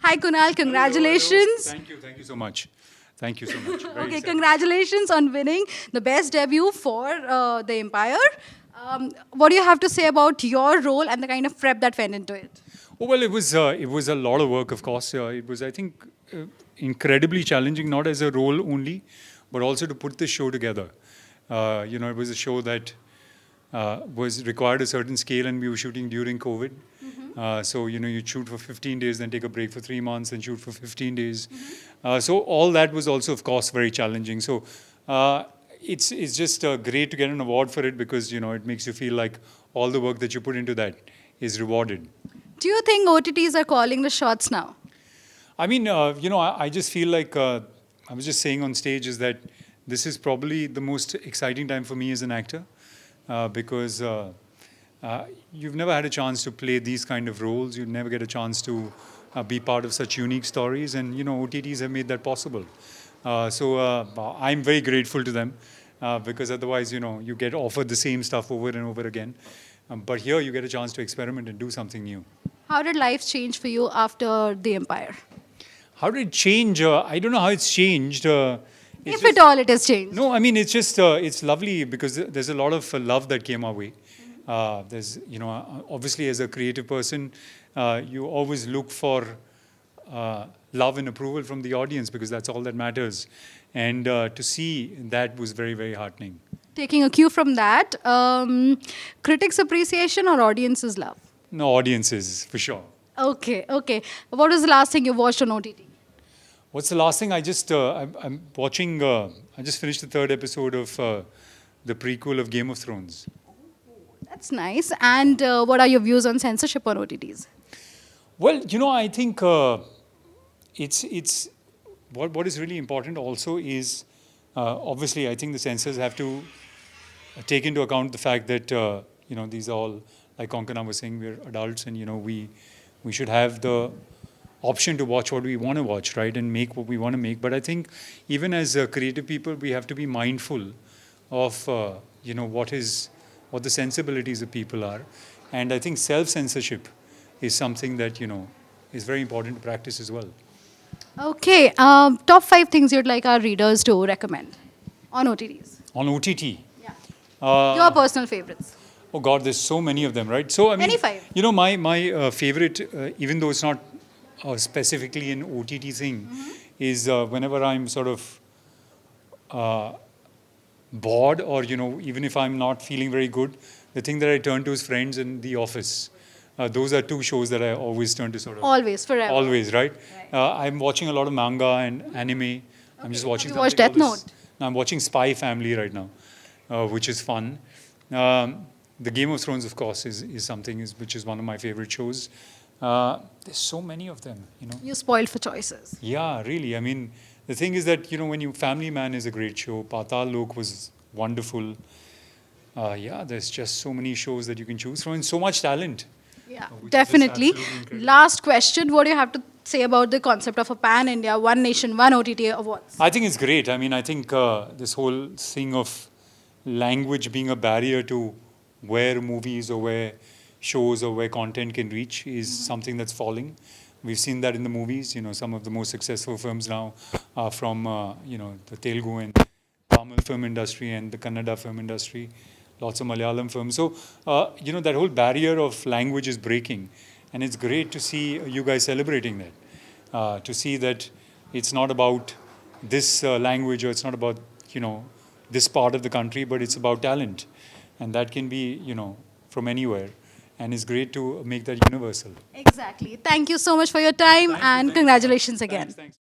Hi Kunal, congratulations. Thank you so much. Thank you so much. Very Okay, excited. congratulations on winning the best debut for the Empire. What do you have to say about your role and the kind of prep that went into it? Oh, well, it was a lot of work, of course. It was, I think, incredibly challenging, not as a role only, but also to put this show together. It was a show that was required a certain scale, and we were shooting during COVID. So you shoot for 15 days, then take a break for 3 months, and shoot for 15 days. So all that was also, of course, very challenging. So it's just great to get an award for it because it makes you feel like all the work that you put into that is rewarded. Do you think OTTs are calling the shots now? I mean, I just feel like I was just saying on stage is that this is probably the most exciting time for me as an actor because you've never had a chance to play these kind of roles. You never get a chance to be part of such unique stories, and OTTs have made that possible. So I'm very grateful to them because otherwise, you get offered the same stuff over and over again. But here, you get a chance to experiment and do something new. How did life change for you after the Empire? How did it change? I don't know how it's changed. If at all it has changed. No, I mean, it's just, it's lovely because there's a lot of love that came our way. There's, obviously as a creative person, you always look for love and approval from the audience because that's all that matters. And to see that was very, very heartening. Taking a cue from that, critics' appreciation or audience's love? No, audiences, for sure. Okay. What was the last thing you watched on OTT? What's the last thing? I'm watching, I just finished the third episode of the prequel of Game of Thrones. That's nice. And what are your views on censorship on OTTs? Well, I think it's what is really important also is obviously I think the censors have to take into account the fact that these are all, like Konkana was saying, we're adults and we should have the option to watch what we want to watch, right, and make what we want to make. But I think even as creative people, we have to be mindful of what the sensibilities of people are, and I think self-censorship is something that is very important to practice as well. Okay. Top 5 things you'd like our readers to recommend on OTTs. On OTT. Yeah. Your personal favorites. Oh God, there's so many of them, right? So I mean, Any 5. My favorite, even though it's not specifically an OTT thing, is whenever I'm sort of bored or even if I'm not feeling very good, the thing that I turn to is Friends and The Office. Those are 2 shows that I always turn to sort of. Always, forever. Always, right? I'm watching a lot of manga and anime. I'm just watching. Have you watched Death Note? No, I'm watching Spy Family right now, which is fun. The Game of Thrones, of course, is something which is one of my favorite shows. There's so many of them, You spoiled for choices. Yeah, really. I mean, the thing is that, when Family Man is a great show. Patal Lok was wonderful. There's just so many shows that you can choose from and so much talent. Yeah, Which is just definitely. absolutely incredible. Last question. What do you have to say about the concept of a pan-India, one nation, one OTT awards? I think it's great. I mean, I think this whole thing of language being a barrier to where movies or where shows or where content can reach is something that's falling. We've seen that in the movies. Some of the most successful films now are from, the Telugu and Tamil film industry and the Kannada film industry, lots of Malayalam films. So, that whole barrier of language is breaking. And it's great to see you guys celebrating that. To see that it's not about this language or it's not about, this part of the country, but it's about talent. And that can be, from anywhere. And it's great to make that universal. Exactly. Thank you so much for your time and congratulations again. Thanks.